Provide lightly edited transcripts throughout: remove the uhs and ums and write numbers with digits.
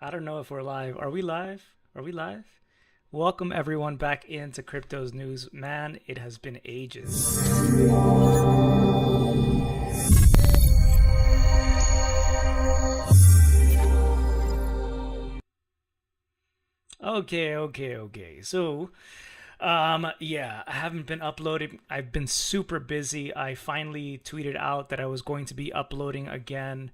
I don't know if we're live. Are we live? Are we live? Welcome everyone back into Crypto's News. Man, it has been ages. Okay. So, yeah, I haven't been uploading. I've been super busy. I finally tweeted out that I was going to be uploading again.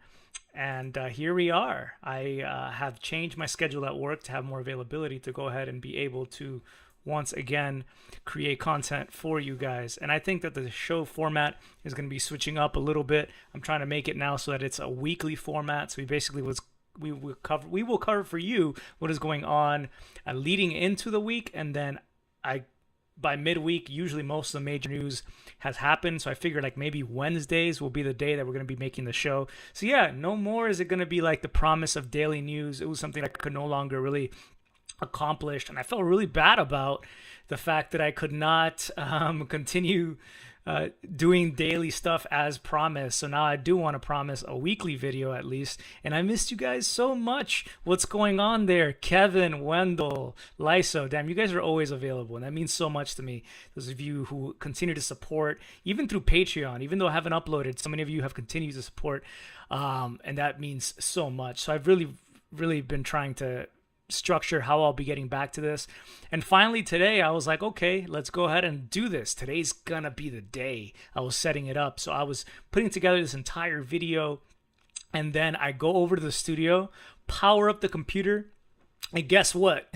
And here we are. I have changed my schedule at work to have more availability to go ahead and be able to once again create content for you guys. And I think that the show format is going to be switching up a little bit. I'm trying to make it now so that it's a weekly format. So we will cover for you what is going on leading into the week, and then by midweek, usually most of the major news has happened. So I figured like maybe Wednesdays will be the day that we're going to be making the show. So yeah, no more is it going to be like the promise of daily news. It was something I could no longer really accomplish. And I felt really bad about the fact that I could not continue doing daily stuff as promised. So now I do want to promise a weekly video at least. And I missed you guys so much. What's going on there? Kevin, Wendell, Lyso, damn, you guys are always available. And that means so much to me. Those of you who continue to support, even through Patreon, even though I haven't uploaded, so many of you have continued to support. And that means so much. So I've really been trying to structure how I'll be getting back to this. And finally today I was like, okay, let's go ahead and do this. Today's gonna be the day. I was setting it up. So I was putting together this entire video, and then I go over to the studio, power up the computer, and guess what?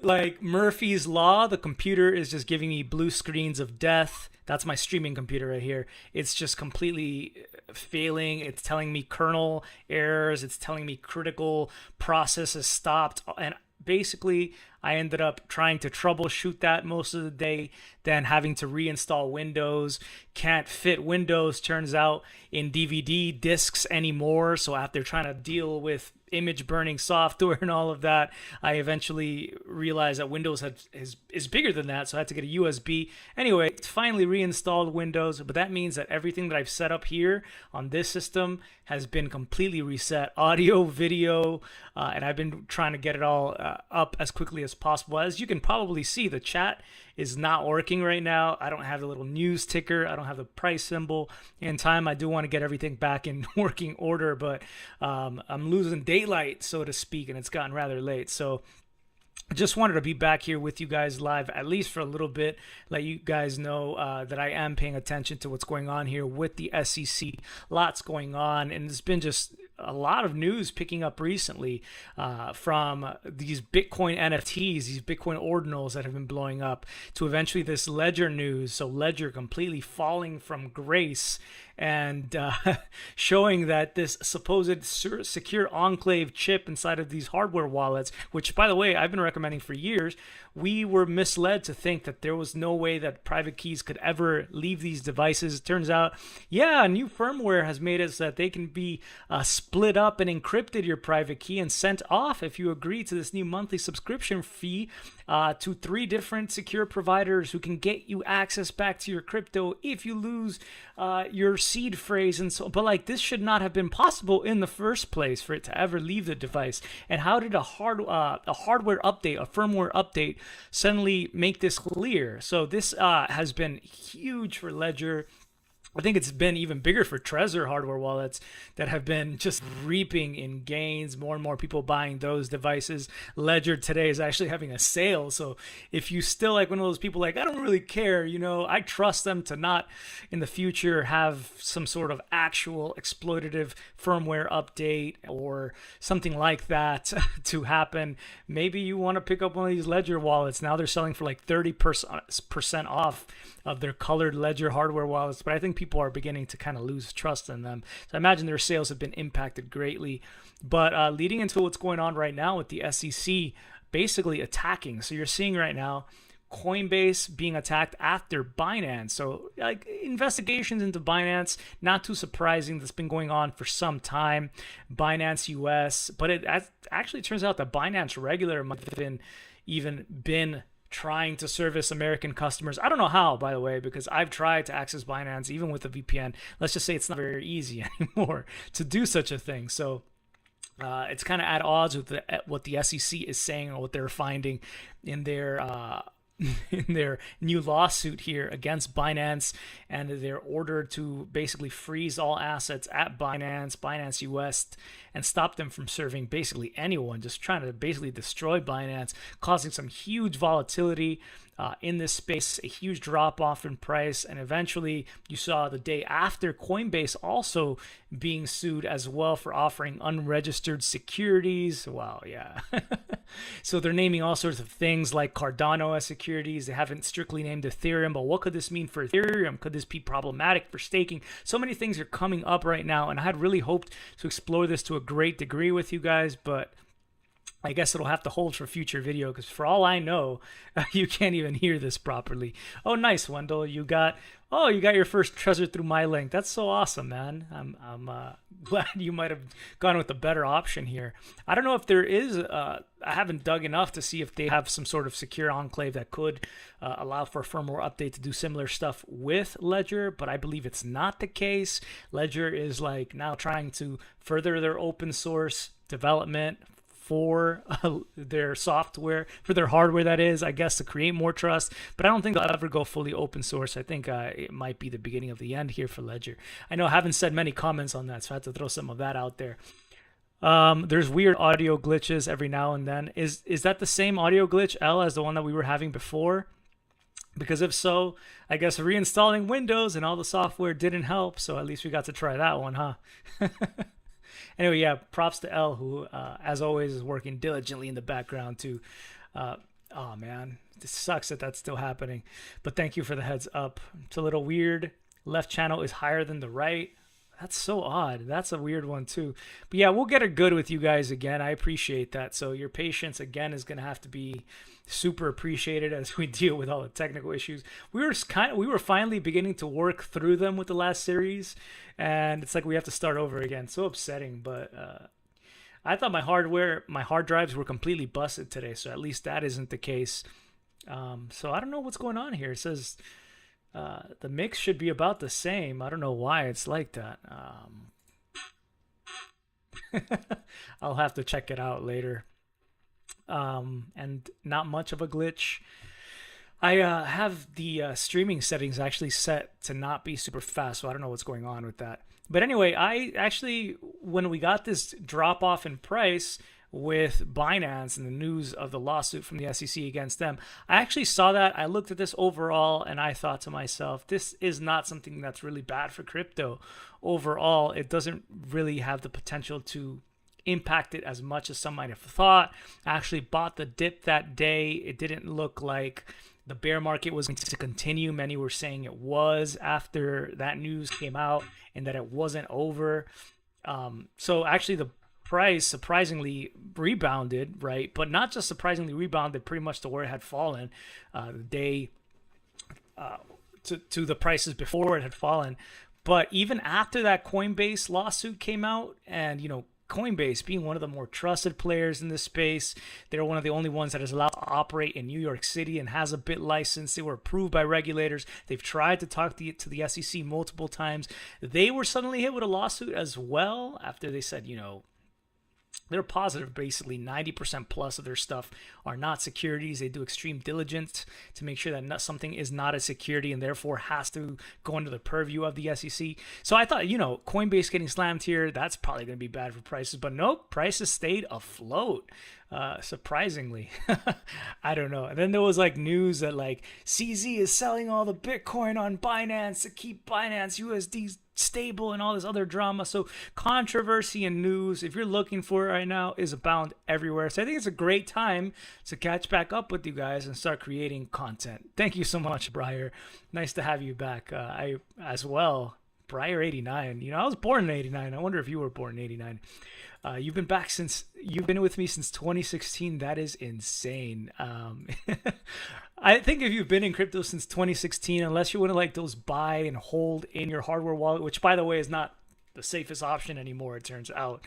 Like Murphy's Law, the computer is just giving me blue screens of death. That's my streaming computer right here. It's just completely failing. It's telling me kernel errors. It's telling me critical processes stopped. And basically, I ended up trying to troubleshoot that most of the day, then having to reinstall Windows. Can't fit Windows, turns out, in DVD discs anymore. So after trying to deal with image burning software and all of that, I eventually realized that Windows is bigger than that, so I had to get a USB. Anyway, it's finally reinstalled Windows, but that means that everything that I've set up here on this system has been completely reset. Audio, video, and I've been trying to get it all up as quickly as possible. As you can probably see, the chat is not working right now. I don't have the little news ticker. I don't have the price symbol. In time, I do want to get everything back in working order, but I'm losing daylight, so to speak, and it's gotten rather late. So I just wanted to be back here with you guys live, at least for a little bit, let you guys know that I am paying attention to what's going on here with the SEC. Lots going on, and it's been just a lot of news picking up recently from these Bitcoin NFTs, these Bitcoin ordinals that have been blowing up, to eventually this Ledger news. So Ledger completely falling from grace, and showing that this supposed secure enclave chip inside of these hardware wallets, which, by the way, I've been recommending for years, we were misled to think that there was no way that private keys could ever leave these devices. It turns out, yeah, new firmware has made it so that they can be split up and encrypted, your private key, and sent off if you agree to this new monthly subscription fee to 3 different secure providers who can get you access back to your crypto if you lose your seed phrase. And so, but like, this should not have been possible in the first place for it to ever leave the device. And how did a hardware update, a firmware update, suddenly make this clear? So this has been huge for Ledger. I think it's been even bigger for Trezor hardware wallets that have been just reaping in gains. More and more people buying those devices. Ledger today is actually having a sale. So if you still like one of those people like, I don't really care, I trust them to not in the future have some sort of actual exploitative firmware update or something like that to happen. Maybe you want to pick up one of these Ledger wallets. Now they're selling for like 30% off of their colored Ledger hardware wallets, but I think people are beginning to kind of lose trust in them. So I imagine their sales have been impacted greatly. But leading into what's going on right now with the SEC basically attacking. So you're seeing right now Coinbase being attacked after Binance. So like investigations into Binance, not too surprising. That's been going on for some time. Binance US, but it actually turns out that Binance regular might have even been trying to service American customers. I don't know how, by the way, because I've tried to access Binance even with a VPN. Let's just say it's not very easy anymore to do such a thing. So It's kind of at odds with what the SEC is saying or what they're finding in their in their new lawsuit here against Binance, and their order to basically freeze all assets at Binance US, and stop them from serving basically anyone, just trying to basically destroy Binance, causing some huge volatility in this space, a huge drop off in price. And eventually you saw the day after Coinbase also being sued as well for offering unregistered securities. Wow, yeah. So they're naming all sorts of things like Cardano as securities. They haven't strictly named Ethereum, but what could this mean for Ethereum? Could this be problematic for staking? So many things are coming up right now, and I had really hoped to explore this to a great degree with you guys, but I guess it'll have to hold for future video, because for all I know, you can't even hear this properly. Oh, nice, Wendell. You got your first treasure through my link. That's so awesome, man. I'm glad you might have gone with a better option here. I don't know if there is. I haven't dug enough to see if they have some sort of secure enclave that could allow for a firmware update to do similar stuff with Ledger, but I believe it's not the case. Ledger is like now trying to further their open source development for their software, for their hardware, that is, I guess, to create more trust. But I don't think they'll ever go fully open source. I think it might be the beginning of the end here for Ledger. I know I haven't said many comments on that, so I have to throw some of that out there. There's weird audio glitches every now and then. Is that the same audio glitch, L, as the one that we were having before? Because if so, I guess reinstalling Windows and all the software didn't help, so at least we got to try that one, huh? Anyway, yeah, props to L, who, as always, is working diligently in the background to, oh man, this sucks that that's still happening. But thank you for the heads up. It's a little weird. Left channel is higher than the right. That's so odd. That's a weird one too. But yeah, we'll get it good with you guys again. I appreciate that. So your patience again is going to have to be super appreciated as we deal with all the technical issues. We were finally beginning to work through them with the last series, and it's like we have to start over again. So upsetting, but I thought my hard drives were completely busted today, so at least that isn't the case. So I don't know what's going on here. It says the mix should be about the same. I don't know why it's like that. I'll have to check it out later. And not much of a glitch. I have the streaming settings actually set to not be super fast, so I don't know what's going on with that. But anyway, I actually, when we got this drop off in price with Binance and the news of the lawsuit from the SEC against them, I actually saw that. I looked at this overall and I thought to myself, this is not something that's really bad for crypto. Overall, it doesn't really have the potential to impact it as much as some might have thought. I actually bought the dip that day. It didn't look like the bear market was going to continue. Many were saying it was after that news came out and that it wasn't over. So actually the price surprisingly rebounded, right? But not just surprisingly rebounded, pretty much to where it had fallen the day to the prices before it had fallen. But even after that Coinbase lawsuit came out, and Coinbase being one of the more trusted players in this space, they're one of the only ones that is allowed to operate in New York City and has a BIT license. They were approved by regulators. They've tried to talk to the SEC multiple times. They were suddenly hit with a lawsuit as well after they said, they're positive. Basically 90% plus of their stuff are not securities. They do extreme diligence to make sure that something is not a security and therefore has to go under the purview of the SEC. So I thought, Coinbase getting slammed here, that's probably going to be bad for prices. But nope, prices stayed afloat. Surprisingly. I don't know. And then there was news that CZ is selling all the Bitcoin on Binance to keep Binance USD stable and all this other drama. So controversy and news, if you're looking for it right now, is abound everywhere. So I think it's a great time to catch back up with you guys and start creating content. Thank you so much, Briar. Nice to have you back. I as well. Briar 89. I was born in 89. I wonder if you were born in 89. You've been with me since 2016. That is insane. I think if you've been in crypto since 2016, unless you want to those buy and hold in your hardware wallet, which by the way is not the safest option anymore, it turns out.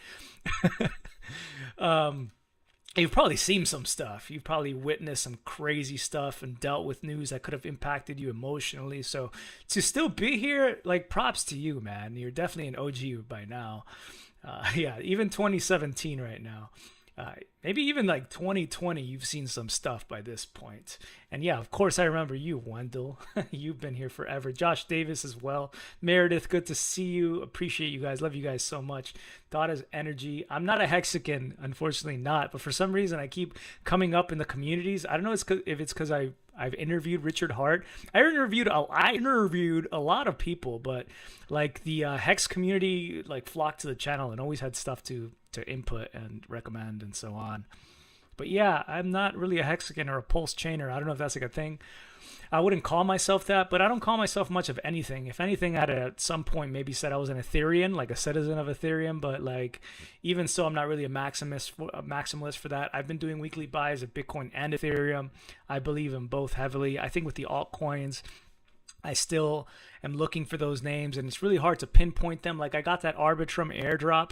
You've probably seen some stuff. You've probably witnessed some crazy stuff and dealt with news that could have impacted you emotionally. So to still be here, props to you, man. You're definitely an OG by now. Yeah, even 2017 right now. Maybe even like 2020, you've seen some stuff by this point. And yeah, of course, I remember you, Wendell. You've been here forever. Josh Davis as well. Meredith, good to see you. Appreciate you guys. Love you guys so much. Dada's energy. I'm not a Hexican, unfortunately not. But for some reason, I keep coming up in the communities. I don't know if it's because I've interviewed Richard Hart. I interviewed a lot of people, but like the Hex community like flocked to the channel and always had stuff to input and recommend and so on. But yeah, I'm not really a Hexican or a pulse chainer. I don't know if that's like a thing. I wouldn't call myself that, but I don't call myself much of anything. If anything, I'd at some point maybe said I was an Ethereum, like a citizen of Ethereum. But like, even so, I'm not really a maximalist for that. I've been doing weekly buys of Bitcoin and Ethereum. I believe in both heavily. I think with the altcoins, I still am looking for those names, and it's really hard to pinpoint them. Like I got that Arbitrum airdrop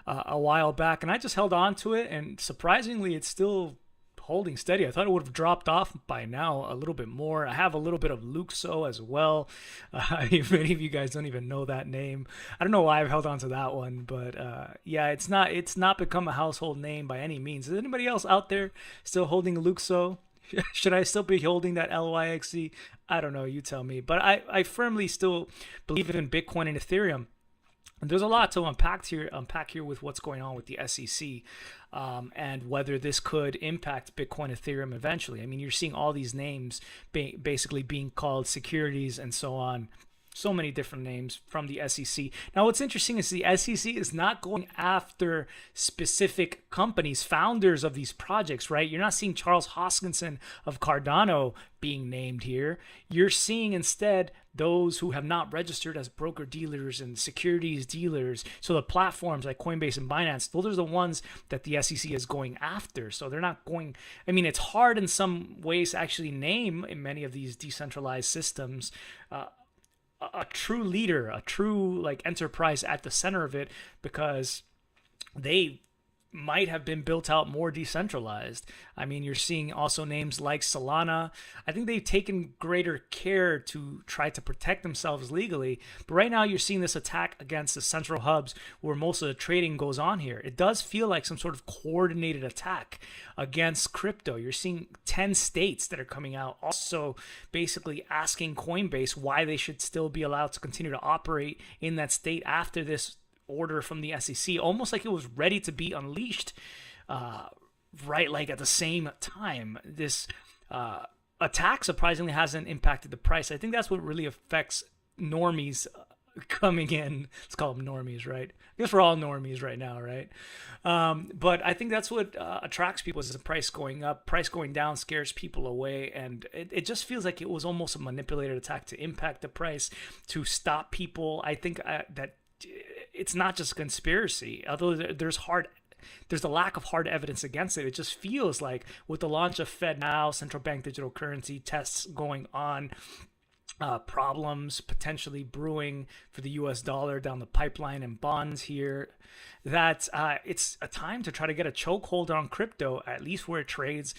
a while back, and I just held on to it, and surprisingly, it's still holding steady. I thought it would have dropped off by now a little bit more. I have a little bit of Luxo as well. Many of you guys don't even know that name. I don't know why I've held on to that one, but yeah, it's not become a household name by any means. Is anybody else out there still holding Luxo? Should I still be holding that LYXC? I don't know. You tell me. But I firmly still believe in Bitcoin and Ethereum. And there's a lot to unpack here with what's going on with the SEC and whether this could impact Bitcoin, Ethereum eventually. I mean, you're seeing all these names basically being called securities and so on. So many different names from the SEC. Now, what's interesting is the SEC is not going after specific companies, founders of these projects, right? You're not seeing Charles Hoskinson of Cardano being named here. You're seeing instead those who have not registered as broker dealers and securities dealers. So the platforms like Coinbase and Binance, those are the ones that the SEC is going after. So they're not going, I mean, it's hard in some ways to actually name in many of these decentralized systems a true leader, a true like enterprise at the center of it, because they might have been built out more decentralized. I mean, you're seeing also names like Solana. I think they've taken greater care to try to protect themselves legally. But right now you're seeing this attack against the central hubs where most of the trading goes on here. It does feel like some sort of coordinated attack against crypto. You're seeing 10 states that are coming out also basically asking Coinbase why they should still be allowed to continue to operate in that state after this order from the SEC, almost like it was ready to be unleashed, right? Like at the same time, this attack surprisingly hasn't impacted the price. I think that's what really affects normies coming in. Let's call them normies, right? I guess we're all normies right now, right? But I think that's what attracts people is the price going up. Price going down scares people away, and it just feels like it was almost a manipulated attack to impact the price, to stop people. I think that it's not just a conspiracy, although there's a lack of hard evidence against it. It just feels like with the launch of Fed now, central bank digital currency tests going on, problems potentially brewing for the US dollar down the pipeline and bonds here, that it's a time to try to get a chokehold on crypto, at least where it trades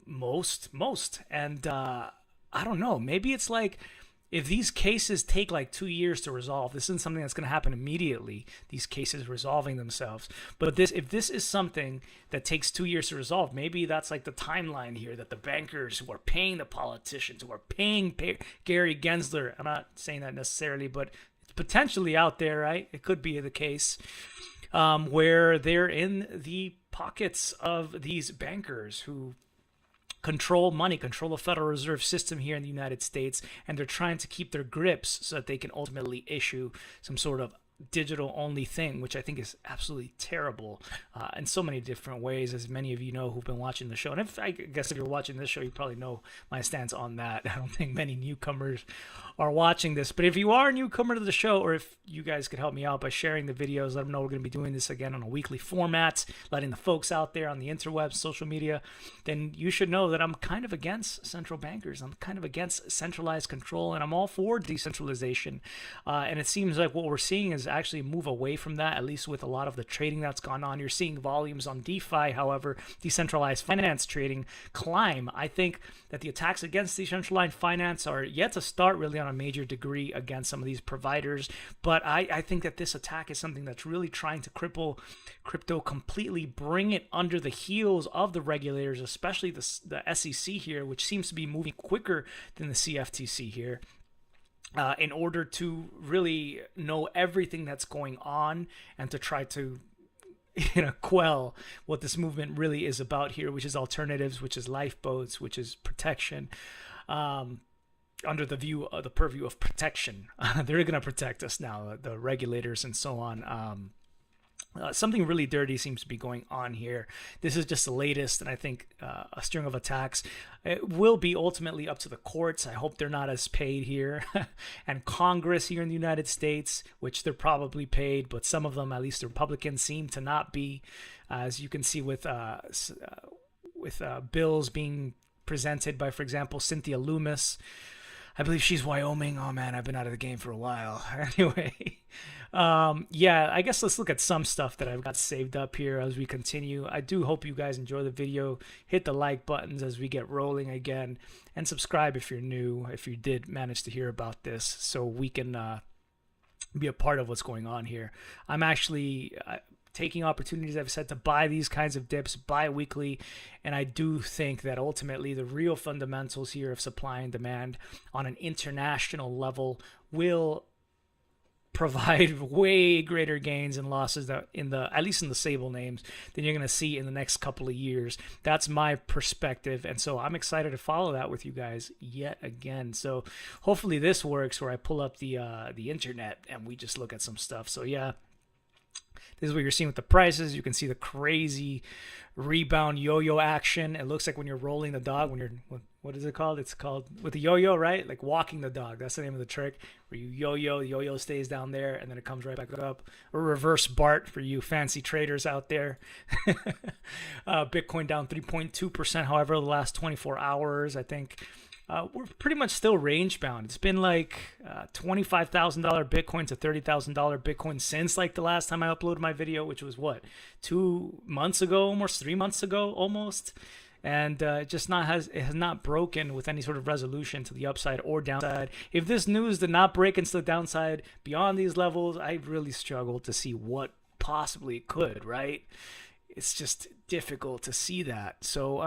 most. And I don't know, maybe it's like, if these cases take like 2 years to resolve, this isn't something that's going to happen immediately, these cases resolving themselves. But if this is something that takes 2 years to resolve, maybe that's like the timeline here, that the bankers who are paying the politicians, who are paying Gary Gensler, I'm not saying that necessarily, but it's potentially out there, right? It could be the case where they're in the pockets of these bankers who control money, control the Federal Reserve System here in the United States, and they're trying to keep their grips so that they can ultimately issue some sort of digital only thing, which I think is absolutely terrible in so many different ways, as many of you know who've been watching the show. And I guess if you're watching this show, you probably know my stance on that. I don't think many newcomers are watching this, but if you are a newcomer to the show, or if you guys could help me out by sharing the videos, let them know we're going to be doing this again on a weekly format, letting the folks out there on the interwebs, social media, then you should know that I'm kind of against central bankers. I'm kind of against centralized control, and I'm all for decentralization. And it seems like what we're seeing is actually move away from that, at least with a lot of the trading that's gone on. You're seeing volumes on DeFi, however, decentralized finance trading, climb. I think that the attacks against decentralized finance are yet to start really on a major degree against some of these providers. But I think that this attack is something that's really trying to cripple crypto completely, bring it under the heels of the regulators, especially the SEC here, which seems to be moving quicker than the CFTC here. In order to really know everything that's going on and to try to quell what this movement really is about here, which is alternatives, which is lifeboats, which is protection, under the purview of protection. They're going to protect us now, the regulators and so on. Something really dirty seems to be going on here. This is just the latest, and I think a string of attacks. It will be ultimately up to the courts. I hope they're not as paid here. And Congress here in the United States, which they're probably paid, but some of them, at least the Republicans, seem to not be. As you can see with bills being presented by, for example, Cynthia Loomis. I believe she's Wyoming. Oh man, I've been out of the game for a while. Anyway, yeah, I guess let's look at some stuff that I've got saved up here as we continue. I do hope you guys enjoy the video. Hit the like buttons as we get rolling again, and subscribe if you're new, if you did manage to hear about this, so we can be a part of what's going on here. I'm actually taking opportunities, I've said, to buy these kinds of dips bi-weekly, and I do think that ultimately the real fundamentals here of supply and demand on an international level will provide way greater gains and losses that at least in the stable names than you're going to see in the next couple of years. That's my perspective, and so I'm excited to follow that with you guys yet again. So hopefully this works, where I pull up the internet and we just look at some stuff. So yeah, this is what you're seeing with the prices. You can see the crazy rebound yo-yo action. It looks like when you're rolling the dog, when you're, what is it called? It's called with the yo-yo, right? Like walking the dog. That's the name of the trick, where you yo-yo, the yo-yo stays down there and then it comes right back up. Or reverse BART for you fancy traders out there. Bitcoin down 3.2%, however, the last 24 hours, I think. We're pretty much still range bound. It's been like $25,000 Bitcoin to $30,000 Bitcoin since like the last time I uploaded my video, which was what, 2 months ago, almost 3 months ago, almost. And it has not broken with any sort of resolution to the upside or downside. If this news did not break into the downside beyond these levels, I really struggle to see what possibly it could, right? It's just difficult to see that. So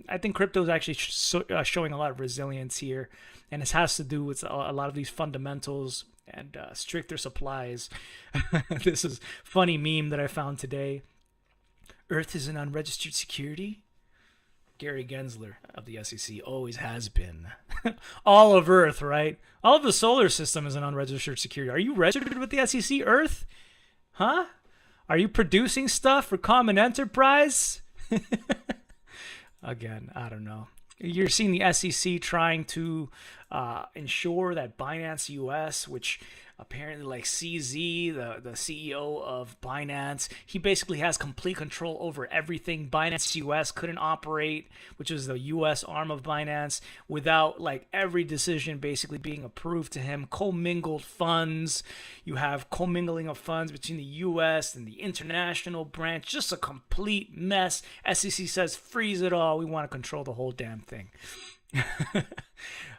I think crypto is actually showing a lot of resilience here, and it has to do with a lot of these fundamentals and stricter supplies. This is a funny meme that I found today. Earth is an unregistered security? Gary Gensler of the SEC always has been. All of Earth, right? All of the solar system is an unregistered security. Are you registered with the SEC, Earth? Huh? Are you producing stuff for Common Enterprise? Again, I don't know. You're seeing the SEC trying to ensure that Binance US, which apparently like CZ, the CEO of Binance, he basically has complete control over everything. Binance US couldn't operate, which is the US arm of Binance, without like every decision basically being approved to him. Commingled funds. You have commingling of funds between the US and the international branch. Just a complete mess. SEC says freeze it all. We want to control the whole damn thing.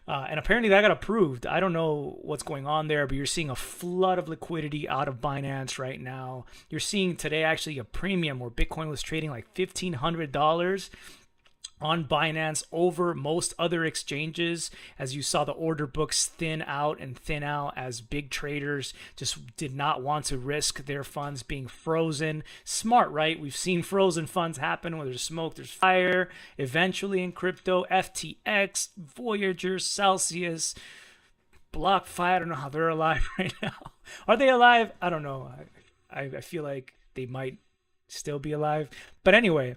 And apparently that got approved. I don't know what's going on there, but you're seeing a flood of liquidity out of Binance right now. You're seeing today actually a premium where Bitcoin was trading like $1,500 on Binance over most other exchanges, as you saw the order books thin out as big traders just did not want to risk their funds being frozen. Smart, right? We've seen frozen funds happen. Where there's smoke, there's fire. Eventually in crypto, FTX, Voyager, Celsius, BlockFi, I don't know how they're alive right now. Are they alive? I don't know. I feel like they might still be alive. But anyway,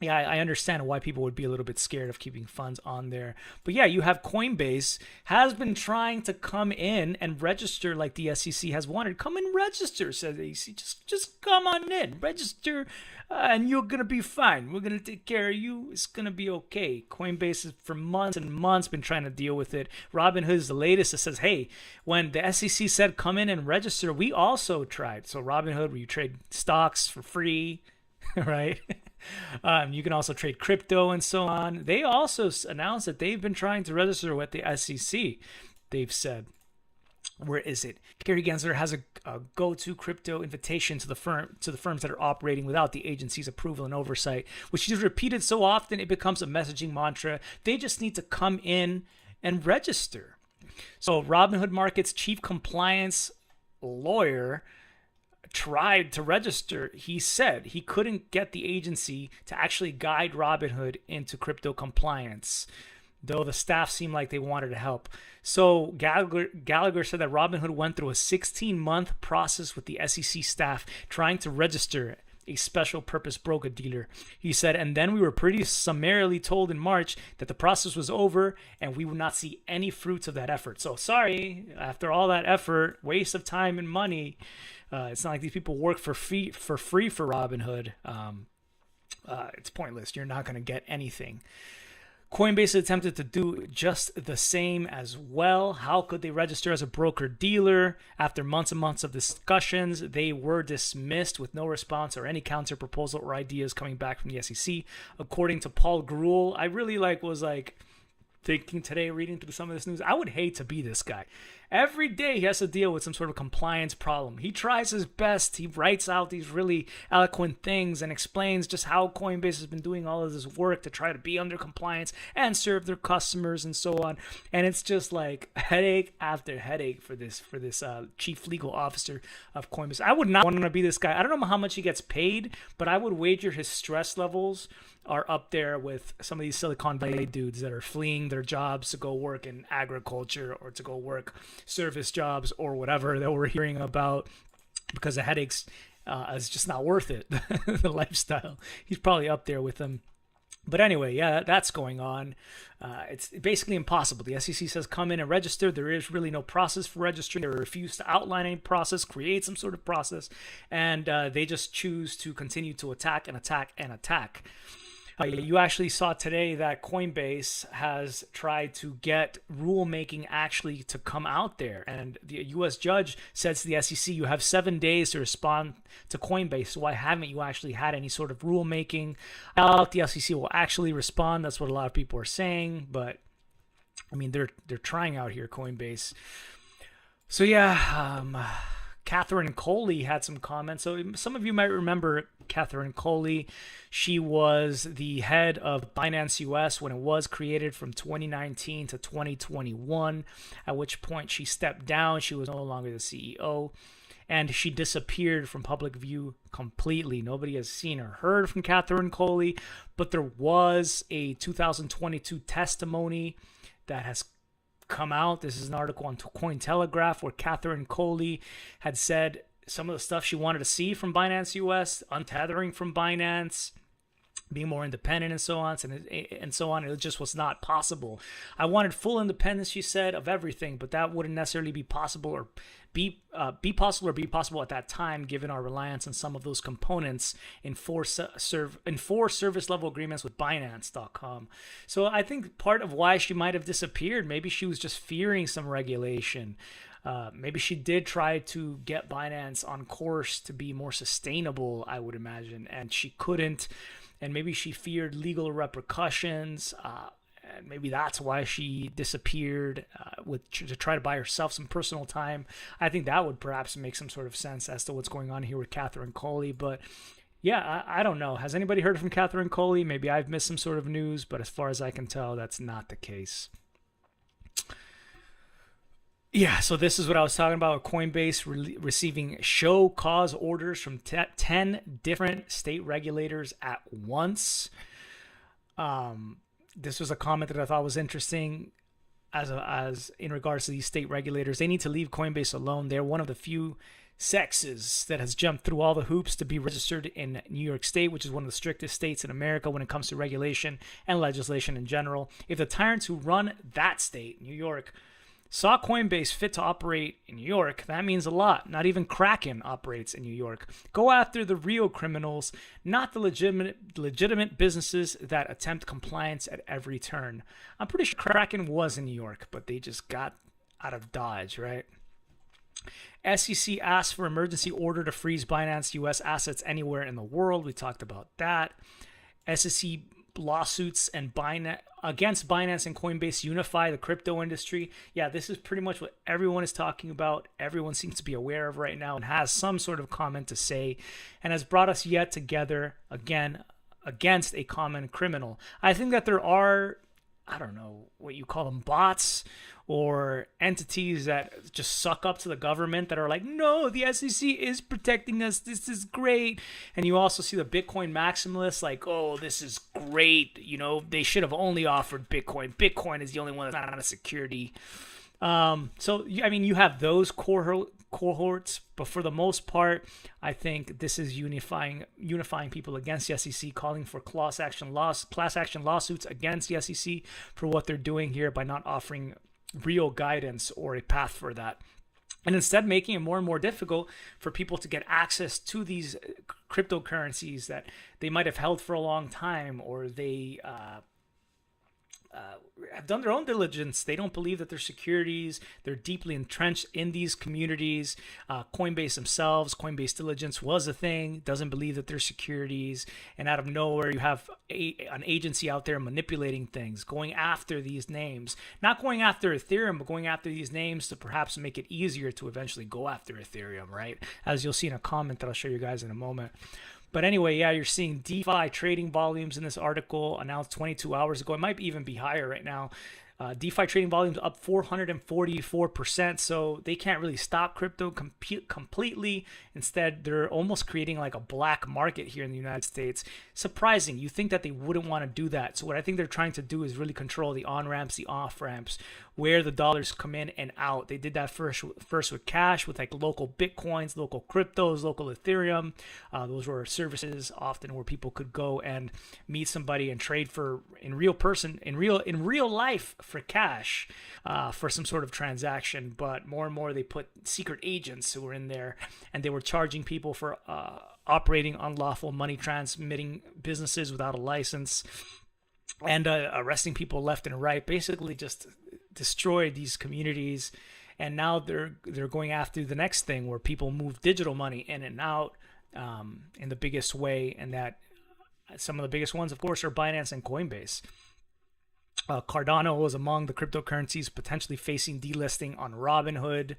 yeah, I understand why people would be a little bit scared of keeping funds on there. But yeah, you have Coinbase has been trying to come in and register like the SEC has wanted. Come and register, says the SEC. Just come on in, register, and you're gonna be fine. We're gonna take care of you. It's gonna be okay. Coinbase has for months and months been trying to deal with it. Robinhood is the latest that says, hey, when the SEC said come in and register, we also tried. So Robinhood, where you trade stocks for free, right? You can also trade crypto and so on. They also announced that they've been trying to register with the SEC. They've said, where is it? Gary Gensler has a go-to crypto invitation to the firms that are operating without the agency's approval and oversight, which is repeated so often it becomes a messaging mantra. They just need to come in and register. So Robinhood Markets chief compliance lawyer tried to register. He said he couldn't get the agency to actually guide Robinhood into crypto compliance, though the staff seemed like they wanted to help. So Gallagher said that Robinhood went through a 16-month process with the SEC staff trying to register a special purpose broker-dealer. He said, and then we were pretty summarily told in March that the process was over and we would not see any fruits of that effort. So sorry, after all that effort, waste of time and money, it's not like these people work for free for Robinhood. It's pointless. You're not going to get anything. Coinbase attempted to do just the same as well. How could they register as a broker-dealer? After months and months of discussions, they were dismissed with no response or any counter proposal or ideas coming back from the SEC. According to Paul Grewal, I really was thinking today, reading through some of this news, I would hate to be this guy. Every day he has to deal with some sort of compliance problem. He tries his best. He writes out these really eloquent things and explains just how Coinbase has been doing all of this work to try to be under compliance and serve their customers and so on. And it's just like headache after headache for this chief legal officer of Coinbase. I would not want to be this guy. I don't know how much he gets paid, but I would wager his stress levels are up there with some of these Silicon Valley dudes that are fleeing their jobs to go work in agriculture or to go work service jobs or whatever that we're hearing about because the headaches is just not worth it. The lifestyle. He's probably up there with them. But anyway, yeah, that's going on. It's basically impossible. The SEC says come in and register. There is really no process for registering. They refuse to outline any process, create some sort of process, and they just choose to continue to attack and attack and attack. You actually saw today that Coinbase has tried to get rulemaking actually to come out there. And the U.S. judge said to the SEC, you have 7 days to respond to Coinbase. Why haven't you actually had any sort of rulemaking? I doubt the SEC will actually respond. That's what a lot of people are saying. But, I mean, they're trying out here, Coinbase. So, yeah, Catherine Coley had some comments. So some of you might remember Catherine Coley. She was the head of Binance US when it was created from 2019 to 2021, at which point she stepped down. She was no longer the CEO, and she disappeared from public view completely. Nobody has seen or heard from Catherine Coley, but there was a 2022 testimony that has come out. This is an article on Cointelegraph where Catherine Coley had said some of the stuff she wanted to see from Binance US, untethering from Binance, being more independent and so on. It just was not possible. I wanted full independence, she said, of everything, but that wouldn't necessarily be possible or be possible at that time, given our reliance on some of those components in four service level agreements with Binance.com. So I think part of why she might have disappeared, maybe she was just fearing some regulation. Maybe she did try to get Binance on course to be more sustainable, I would imagine, and she couldn't. And maybe she feared legal repercussions. And maybe that's why she disappeared to try to buy herself some personal time. I think that would perhaps make some sort of sense as to what's going on here with Catherine Coley. But yeah, I don't know. Has anybody heard from Catherine Coley? Maybe I've missed some sort of news, but as far as I can tell, that's not the case. Yeah, so this is what I was talking about with Coinbase receiving show cause orders from 10 different state regulators at once. This was a comment that I thought was interesting as in regards to these state regulators. They need to leave Coinbase alone. They're one of the few sexes that has jumped through all the hoops to be registered in New York State, which is one of the strictest states in America when it comes to regulation and legislation in general. If the tyrants who run that state, New York, saw Coinbase fit to operate in New York, that means a lot. Not even Kraken operates in New York. Go after the real criminals, not the legitimate businesses that attempt compliance at every turn. I'm pretty sure Kraken was in New York, but they just got out of Dodge, right? SEC asked for emergency order to freeze Binance US assets anywhere in the world. We talked about that. SEC lawsuits and against Binance and Coinbase unify the crypto industry. Yeah, this is pretty much what everyone is talking about. Everyone seems to be aware of right now and has some sort of comment to say, and has brought us yet together again against a common criminal. I think that there are, I don't know what you call them, bots or entities that just suck up to the government that are like, no, the SEC is protecting us. This is great. And you also see the Bitcoin maximalists like, oh, this is great. You know, they should have only offered Bitcoin. Bitcoin is the only one that's not a security. So, I mean, you have those cohorts, but for the most part, I think this is unifying people against the SEC, calling for class action lawsuits against the SEC for what they're doing here by not offering real guidance or a path for that, and instead making it more and more difficult for people to get access to these cryptocurrencies that they might have held for a long time, or they have done their own diligence. They don't believe that they're securities. They're deeply entrenched in these communities. Coinbase themselves, Coinbase diligence was a thing, doesn't believe that they're securities. And out of nowhere, you have an agency out there manipulating things, going after these names, not going after Ethereum, but going after these names to perhaps make it easier to eventually go after Ethereum, right? As you'll see in a comment that I'll show you guys in a moment. But anyway, yeah, you're seeing DeFi trading volumes in this article announced 22 hours ago. It might even be higher right now. DeFi trading volumes up 444%. So they can't really stop crypto completely. Instead, they're almost creating like a black market here in the United States. Surprising. You think that they wouldn't want to do that. So what I think they're trying to do is really control the on-ramps, the off-ramps, where the dollars come in and out. They did that first with cash, with like local Bitcoins, local cryptos, local Ethereum. Those were services often where people could go and meet somebody and trade in real life for cash for some sort of transaction. But more and more they put secret agents who were in there, and they were charging people for operating unlawful money transmitting businesses without a license, and arresting people left and right. Basically just destroyed these communities. And now they're going after the next thing, where people move digital money in and out in the biggest way. And that some of the biggest ones, of course, are Binance and Coinbase. Cardano was among the cryptocurrencies potentially facing delisting on Robinhood,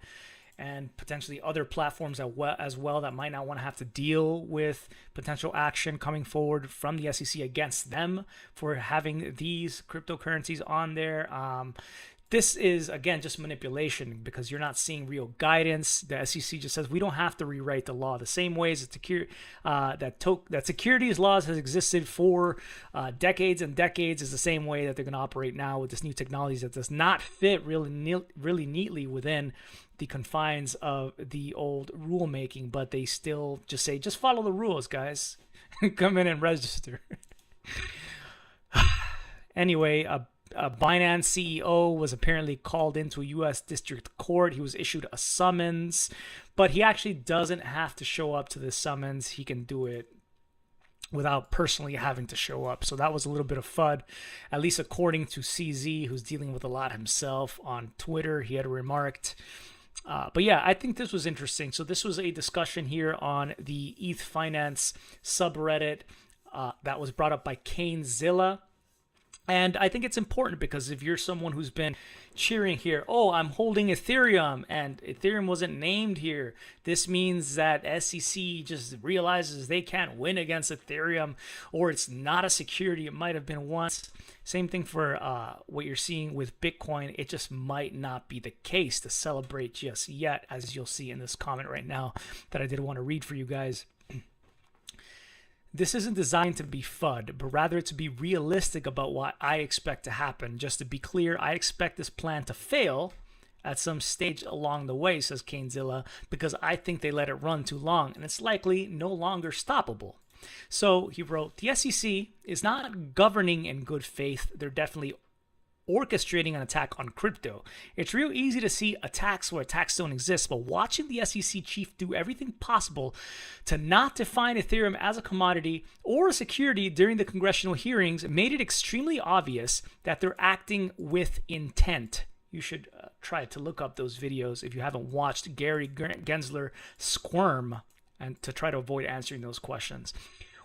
and potentially other platforms as well that might not want to have to deal with potential action coming forward from the SEC against them for having these cryptocurrencies on there. This is, again, just manipulation, because you're not seeing real guidance. The SEC just says we don't have to rewrite the law. The same ways that securities laws has existed for decades and decades is the same way that they're going to operate now with this new technology that does not fit really neatly within the confines of the old rulemaking. But they still just say, just follow the rules, guys. Come in and register. Anyway, a Binance CEO was apparently called into a U.S. district court. He was issued a summons, but he actually doesn't have to show up to this summons. He can do it without personally having to show up. So that was a little bit of FUD, at least according to CZ, who's dealing with a lot himself on Twitter. He had remarked. But yeah, I think this was interesting. So this was a discussion here on the ETH Finance subreddit that was brought up by Canezilla. And I think it's important, because if you're someone who's been cheering here, oh, I'm holding Ethereum, and Ethereum wasn't named here, this means that SEC just realizes they can't win against Ethereum, or it's not a security. It might have been once. Same thing for what you're seeing with Bitcoin. It just might not be the case to celebrate just yet, as you'll see in this comment right now that I did want to read for you guys. This isn't designed to be FUD, but rather to be realistic about what I expect to happen. Just to be clear, I expect this plan to fail, at some stage along the way, says Canezilla, because I think they let it run too long and it's likely no longer stoppable. So he wrote, the SEC is not governing in good faith. They're definitely orchestrating an attack on crypto. It's real easy to see attacks where attacks don't exist, but watching the SEC chief do everything possible to not define Ethereum as a commodity or a security during the congressional hearings made it extremely obvious that they're acting with intent. You should try to look up those videos if you haven't watched Gary Gensler squirm and to try to avoid answering those questions.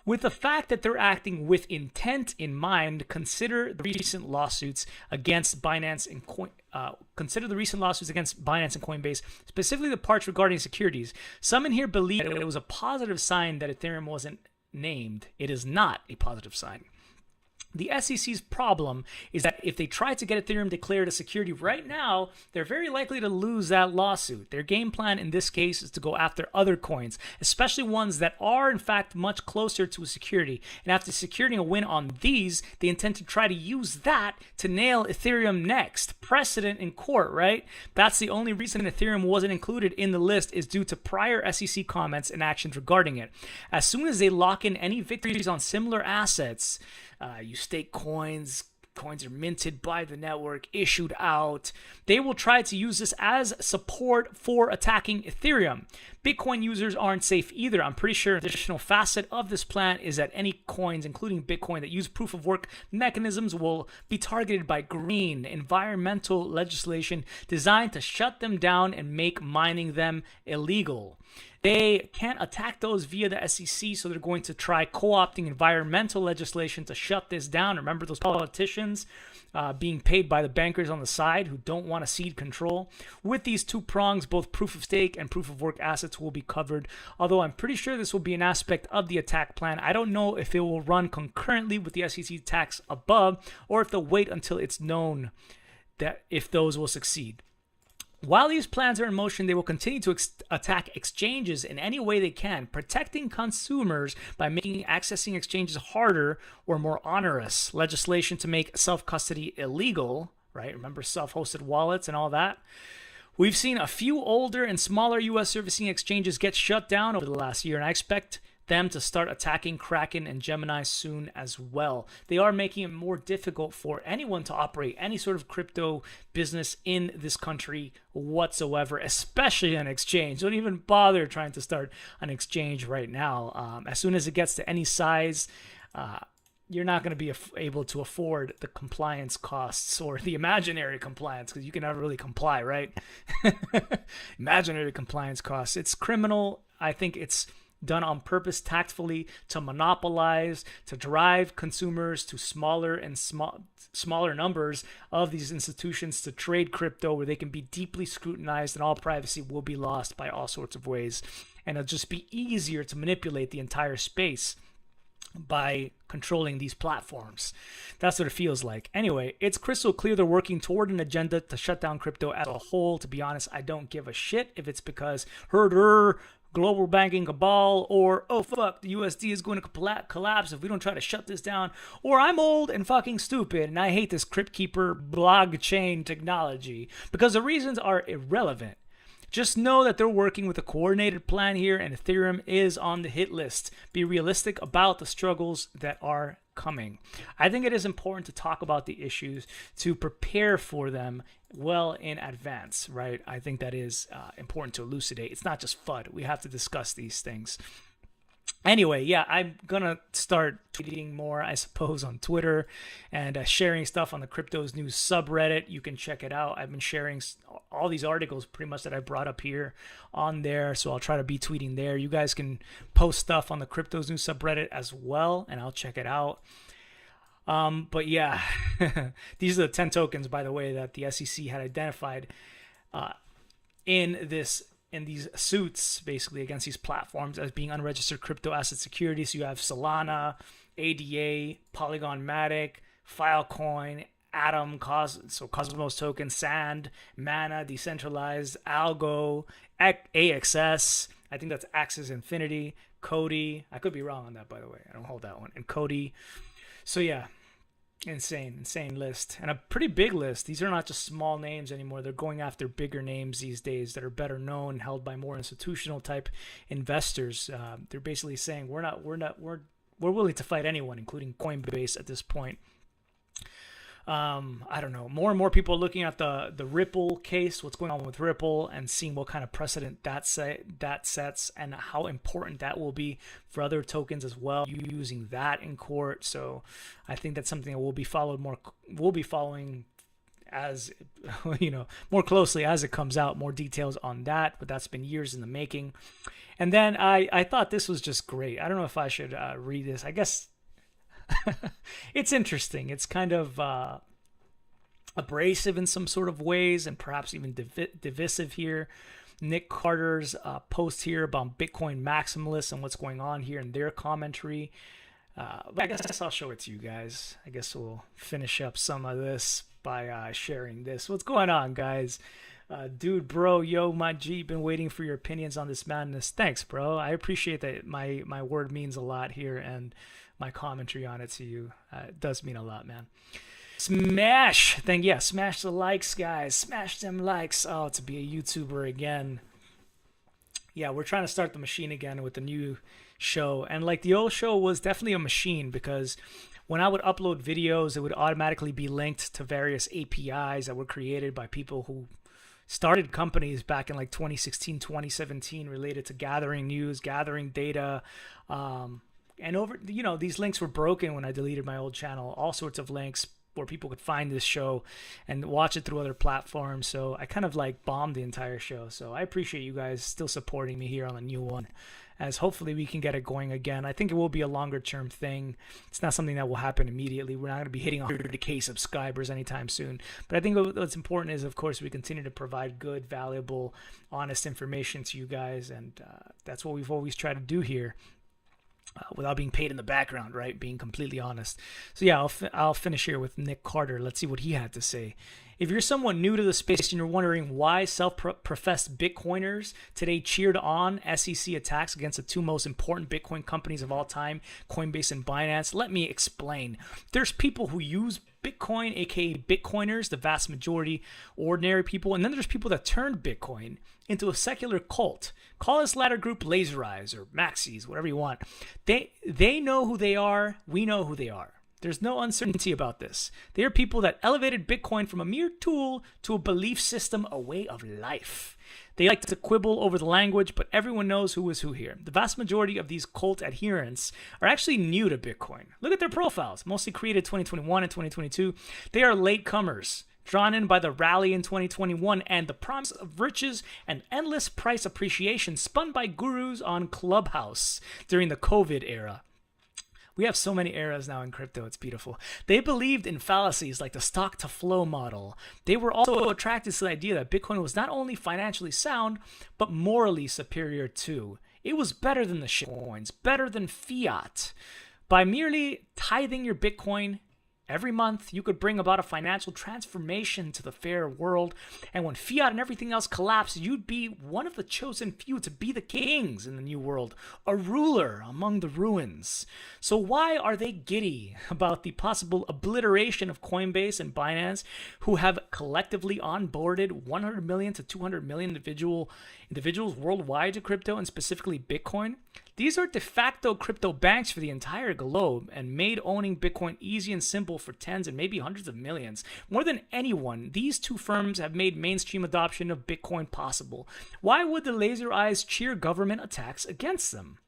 With the fact that they're acting with intent in mind, consider the recent lawsuits against Binance and Coinbase, specifically the parts regarding securities. Some in here believe that it was a positive sign that Ethereum wasn't named. It is not a positive sign. The SEC's problem is that if they try to get Ethereum declared a security right now, they're very likely to lose that lawsuit. Their game plan in this case is to go after other coins, especially ones that are in fact much closer to a security. And after securing a win on these, they intend to try to use that to nail Ethereum next. Precedent in court, right? That's the only reason Ethereum wasn't included in the list is due to prior SEC comments and actions regarding it. As soon as they lock in any victories on similar assets, you stake coins are minted by the network, issued out. They will try to use this as support for attacking Ethereum. Bitcoin users aren't safe either. I'm pretty sure an additional facet of this plan is that any coins, including Bitcoin, that use proof of work mechanisms will be targeted by green environmental legislation designed to shut them down and make mining them illegal. They can't attack those via the SEC, so they're going to try co-opting environmental legislation to shut this down. Remember those politicians being paid by the bankers on the side who don't want to cede control? With these two prongs, both proof of stake and proof of work assets will be covered, although I'm pretty sure this will be an aspect of the attack plan. I don't know if it will run concurrently with the SEC attacks above, or if they'll wait until it's known that if those will succeed. While these plans are in motion, they will continue to attack exchanges in any way they can, protecting consumers by making accessing exchanges harder or more onerous. Legislation to make self-custody illegal, right? Remember self-hosted wallets and all that? We've seen a few older and smaller U.S. servicing exchanges get shut down over the last year, and I expect them to start attacking Kraken and Gemini soon as well. They are making it more difficult for anyone to operate any sort of crypto business in this country whatsoever, especially an exchange. Don't even bother trying to start an exchange right now. As soon as it gets to any size, you're not going to be able to afford the compliance costs or the imaginary compliance, because you can never really comply, right? Imaginary compliance costs. It's criminal. I think it's done on purpose, tactfully, to monopolize, to drive consumers to smaller numbers of these institutions to trade crypto, where they can be deeply scrutinized and all privacy will be lost by all sorts of ways. And it'll just be easier to manipulate the entire space by controlling these platforms. That's what it feels like. Anyway, it's crystal clear they're working toward an agenda to shut down crypto as a whole. To be honest, I don't give a shit if it's because herder global banking cabal, or oh fuck, the USD is going to collapse if we don't try to shut this down, or I'm old and fucking stupid and I hate this crypt keeper blockchain technology, because the reasons are irrelevant. Just know that they're working with a coordinated plan here, and Ethereum is on the hit list. Be realistic about the struggles that are coming. I think it is important to talk about the issues to prepare for them well in advance, right? I think that is important to elucidate. It's not just FUD. We have to discuss these things. Anyway, yeah, I'm going to start tweeting more, I suppose, on Twitter and sharing stuff on the Cryptos News subreddit. You can check it out. I've been sharing all these articles pretty much that I brought up here on there, so I'll try to be tweeting there. You guys can post stuff on the Cryptos News subreddit as well, and I'll check it out. But yeah, these are the 10 tokens, by the way, that the SEC had identified in these suits, basically against these platforms as being unregistered crypto asset securities. So you have Solana, ADA, Polygon Matic, Filecoin, Atom, Cosmos token, Sand, Mana, Decentralized, Algo, AXS. I think that's Axis Infinity, Cody. I could be wrong on that, by the way. I don't hold that one. And Cody. So yeah, Insane list, and a pretty big list. These are not just small names anymore. They're going after bigger names these days that are better known, held by more institutional type investors. They're basically saying we're willing to fight anyone, including Coinbase at this point. I don't know. More and more people are looking at the Ripple case, what's going on with Ripple, and seeing what kind of precedent that sets, and how important that will be for other tokens as well, using that in court. So I think that's something that we'll be following as more closely as it comes out. More details on that, but that's been years in the making. And then I thought this was just great. I don't know if I should read this. I guess it's interesting. It's kind of abrasive in some sort of ways, and perhaps even divisive here. Nick Carter's post here about Bitcoin maximalists and what's going on here in their commentary. But I guess I'll show it to you guys. I guess we'll finish up some of this by sharing this. What's going on, guys? Dude, bro, yo, my G, been waiting for your opinions on this madness. Thanks, bro. I appreciate that. My word means a lot here, and my commentary on it to you it does mean a lot, man. Smash the likes, guys. Smash them likes. Oh, to be a YouTuber again. Yeah, we're trying to start the machine again with the new show. And like the old show was definitely a machine, because when I would upload videos, it would automatically be linked to various APIs that were created by people who started companies back in like 2016, 2017 related to gathering news, gathering data. And over, these links were broken when I deleted my old channel. All sorts of links where people could find this show and watch it through other platforms. So I kind of like bombed the entire show. So I appreciate you guys still supporting me here on the new one, as hopefully we can get it going again. I think it will be a longer term thing. It's not something that will happen immediately. We're not going to be hitting 100K subscribers anytime soon. But I think what's important is, of course, we continue to provide good, valuable, honest information to you guys. And that's what we've always tried to do here. Without being paid in the background, right? Being completely honest. So yeah, I'll finish here with Nick Carter. Let's see what he had to say. If you're someone new to the space and you're wondering why self-professed Bitcoiners today cheered on SEC attacks against the two most important Bitcoin companies of all time, Coinbase and Binance, let me explain. There's people who use Bitcoin, aka Bitcoiners, the vast majority, ordinary people, and then there's people that turned Bitcoin into a secular cult. Call this latter group Laser Eyes or Maxis, whatever you want. They know who they are. We know who they are. There's no uncertainty about this. They are people that elevated Bitcoin from a mere tool to a belief system, a way of life. They like to quibble over the language, but everyone knows who is who here. The vast majority of these cult adherents are actually new to Bitcoin. Look at their profiles, mostly created 2021 and 2022. They are latecomers, drawn in by the rally in 2021 and the promise of riches and endless price appreciation spun by gurus on Clubhouse during the COVID era. We have so many eras now in crypto, it's beautiful. They believed in fallacies like the stock to flow model. They were also attracted to the idea that Bitcoin was not only financially sound, but morally superior too. It was better than the shitcoins, better than fiat. By merely tithing your Bitcoin every month, you could bring about a financial transformation to the fair world. And when fiat and everything else collapsed, you'd be one of the chosen few to be the kings in the new world, a ruler among the ruins. So why are they giddy about the possible obliteration of Coinbase and Binance, who have collectively onboarded 100 million to 200 million individuals worldwide to crypto, and specifically Bitcoin? These are de facto crypto banks for the entire globe and made owning Bitcoin easy and simple for tens and maybe hundreds of millions. More than anyone, these two firms have made mainstream adoption of Bitcoin possible. Why would the Laser Eyes cheer government attacks against them?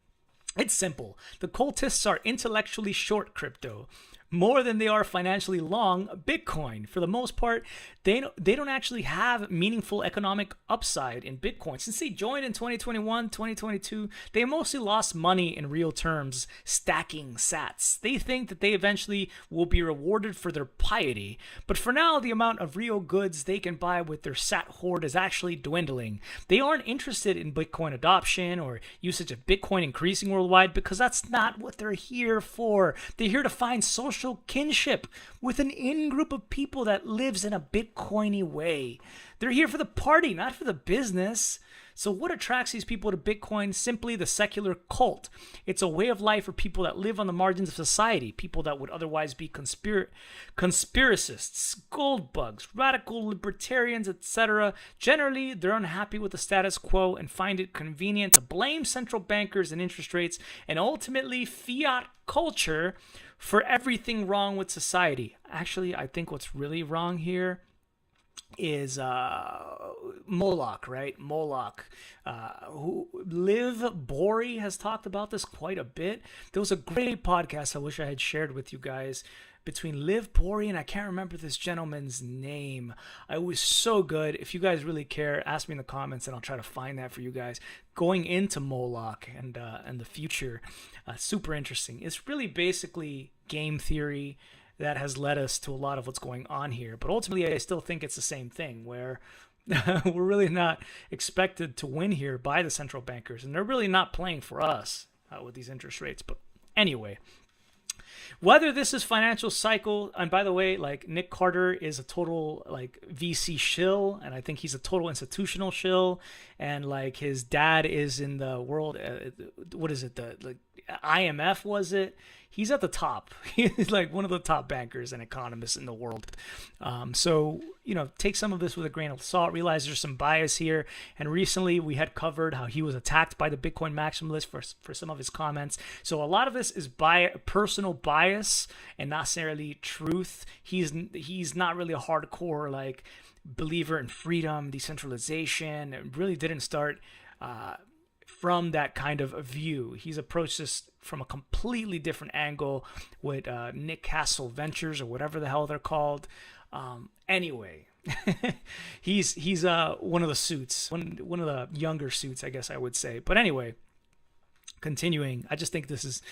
It's simple. The cultists are intellectually short crypto, more than they are financially long Bitcoin. For the most part, they don't actually have meaningful economic upside in Bitcoin. Since they joined in 2021, 2022, they mostly lost money in real terms, stacking sats. They think that they eventually will be rewarded for their piety. But for now, the amount of real goods they can buy with their sat hoard is actually dwindling. They aren't interested in Bitcoin adoption or usage of Bitcoin increasing worldwide, because that's not what they're here for. They're here to find social kinship with an in-group of people that lives in a Bitcoiny way. They're here for the party, not for the business. So what attracts these people to Bitcoin? Simply the secular cult. It's a way of life for people that live on the margins of society, people that would otherwise be conspiracists, gold bugs, radical libertarians, etc. Generally, they're unhappy with the status quo and find it convenient to blame central bankers and interest rates and ultimately fiat culture for everything wrong with society. Actually, I think what's really wrong here is Moloch, right? Moloch. Who Liv Bory has talked about this quite a bit. There was a great podcast I wish I had shared with you guys between Liv Bory and I can't remember this gentleman's name. It was so good. If you guys really care, ask me in the comments and I'll try to find that for you guys. Going into Moloch and the future, super interesting. It's really basically game theory that has led us to a lot of what's going on here. But ultimately, I still think it's the same thing where we're really not expected to win here by the central bankers. And they're really not playing for us with these interest rates. But anyway, whether this is financial cycle, and by the way, like Nick Carter is a total like VC shill, and I think he's a total institutional shill, and like his dad is in the world, what is it, the like IMF was it? He's at the top. He's like one of the top bankers and economists in the world. So, you know, take some of this with a grain of salt. Realize there's some bias here. And recently we had covered how he was attacked by the Bitcoin maximalist for some of his comments. So a lot of this is personal bias and not necessarily truth. He's not really a hardcore like believer in freedom, decentralization. It really didn't start from that kind of a view. He's approached this from a completely different angle with Nick Castle Ventures or whatever the hell they're called. Anyway, he's one of the suits, one of the younger suits, I guess I would say. But anyway, continuing, I just think this is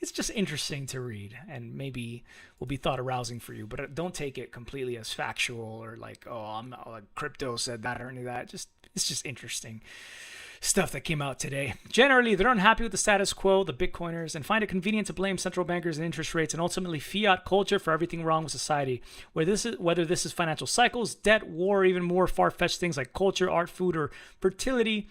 it's just interesting to read and maybe will be thought arousing for you, but don't take it completely as factual or like, oh, I'm not like crypto said that or any of that. It's just interesting stuff that came out today. Generally, they're unhappy with the status quo, the Bitcoiners, and find it convenient to blame central bankers and interest rates and ultimately fiat culture for everything wrong with society. Whether this is financial cycles, debt, war, or even more far-fetched things like culture, art, food, or fertility,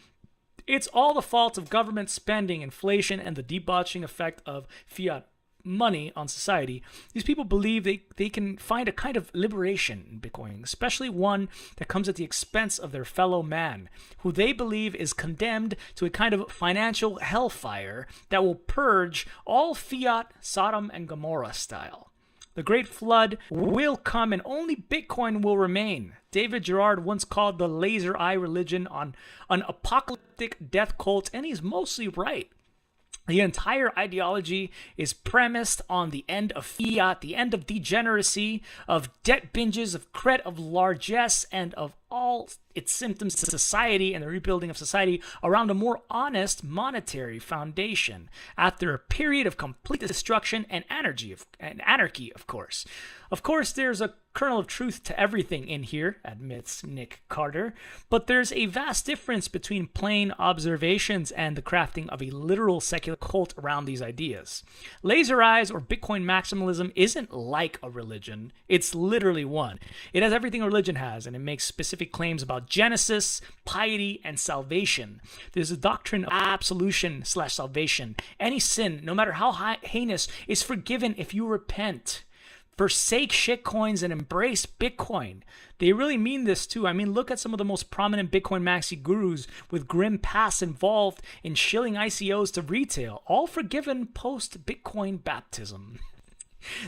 it's all the fault of government spending, inflation, and the debauching effect of fiat money on society. These people believe they can find a kind of liberation in Bitcoin, especially one that comes at the expense of their fellow man, who they believe is condemned to a kind of financial hellfire that will purge all fiat Sodom and Gomorrah style. The great flood will come and only Bitcoin will remain. David Gerard once called the laser eye religion on an apocalyptic death cult, and he's mostly right. The entire ideology is premised on the end of fiat, the end of degeneracy, of debt binges, of credit of largesse, and of all its symptoms to society and the rebuilding of society around a more honest monetary foundation after a period of complete destruction and anarchy, of course. Of course, there's a kernel of truth to everything in here, admits Nick Carter, but there's a vast difference between plain observations and the crafting of a literal secular cult around these ideas. Laser eyes or Bitcoin maximalism isn't like a religion, it's literally one. It has everything a religion has, and it makes specific claims about Genesis, piety, and salvation. There's a doctrine of absolution/salvation. Any sin, no matter how heinous, is forgiven if you repent. Forsake shitcoins and embrace Bitcoin. They really mean this too. I mean, look at some of the most prominent Bitcoin maxi gurus with grim pasts involved in shilling ICOs to retail, all forgiven post-Bitcoin baptism.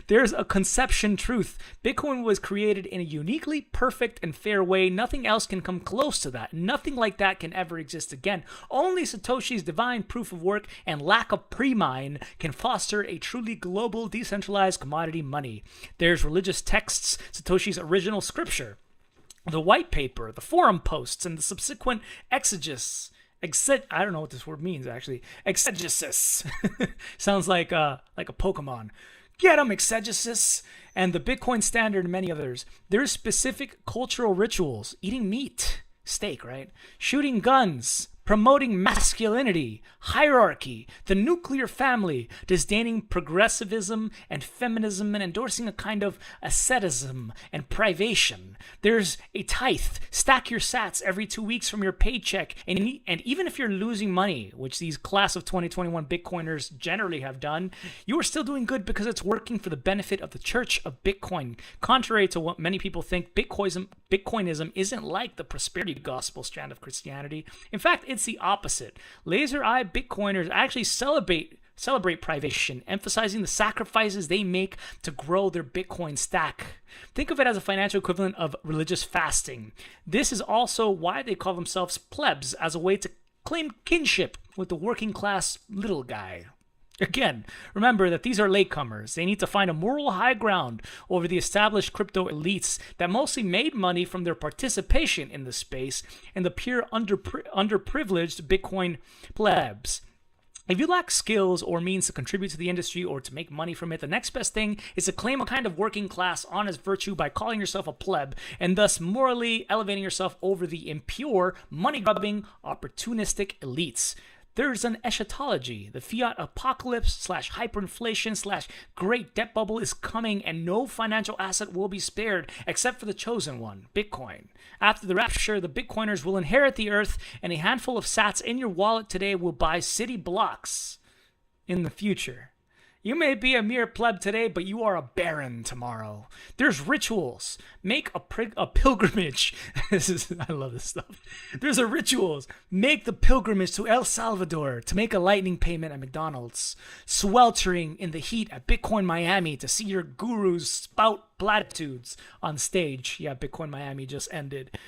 There's a conception truth. Bitcoin was created in a uniquely perfect and fair way. Nothing else can come close to that. Nothing like that can ever exist again. Only Satoshi's divine proof of work and lack of pre-mine can foster a truly global, decentralized commodity money. There's religious texts, Satoshi's original scripture, the white paper, the forum posts, and the subsequent exegesis. I don't know what this word means, actually. Exegesis. Sounds like a Pokemon. Get 'em, exegesis, and the Bitcoin standard and many others. There's specific cultural rituals, eating meat, steak, right? Shooting guns, promoting masculinity, hierarchy, the nuclear family, disdaining progressivism and feminism, and endorsing a kind of asceticism and privation. There's a tithe. Stack your sats every 2 weeks from your paycheck. And even if you're losing money, which these class of 2021 Bitcoiners generally have done, you are still doing good because it's working for the benefit of the Church of Bitcoin. Contrary to what many people think, Bitcoinism isn't like the prosperity gospel strand of Christianity. In fact, it's the opposite. Laser-eye Bitcoiners actually celebrate privation, emphasizing the sacrifices they make to grow their Bitcoin stack. Think of it as a financial equivalent of religious fasting. This is also why they call themselves plebs, as a way to claim kinship with the working class little guy. Again, remember that these are latecomers. They need to find a moral high ground over the established crypto elites that mostly made money from their participation in the space and the pure underprivileged Bitcoin plebs. If you lack skills or means to contribute to the industry or to make money from it, the next best thing is to claim a kind of working class honest virtue by calling yourself a pleb and thus morally elevating yourself over the impure, money-grubbing, opportunistic elites. There's an eschatology. The fiat apocalypse / hyperinflation / great debt bubble is coming, and no financial asset will be spared except for the chosen one, Bitcoin. After the rapture, the Bitcoiners will inherit the earth, and a handful of sats in your wallet today will buy city blocks in the future. You may be a mere pleb today, but you are a baron tomorrow. There's rituals. Make a pilgrimage. I love this stuff. There's a rituals. Make the pilgrimage to El Salvador to make a lightning payment at McDonald's. Sweltering in the heat at Bitcoin Miami to see your gurus spout platitudes on stage. Yeah, Bitcoin Miami just ended.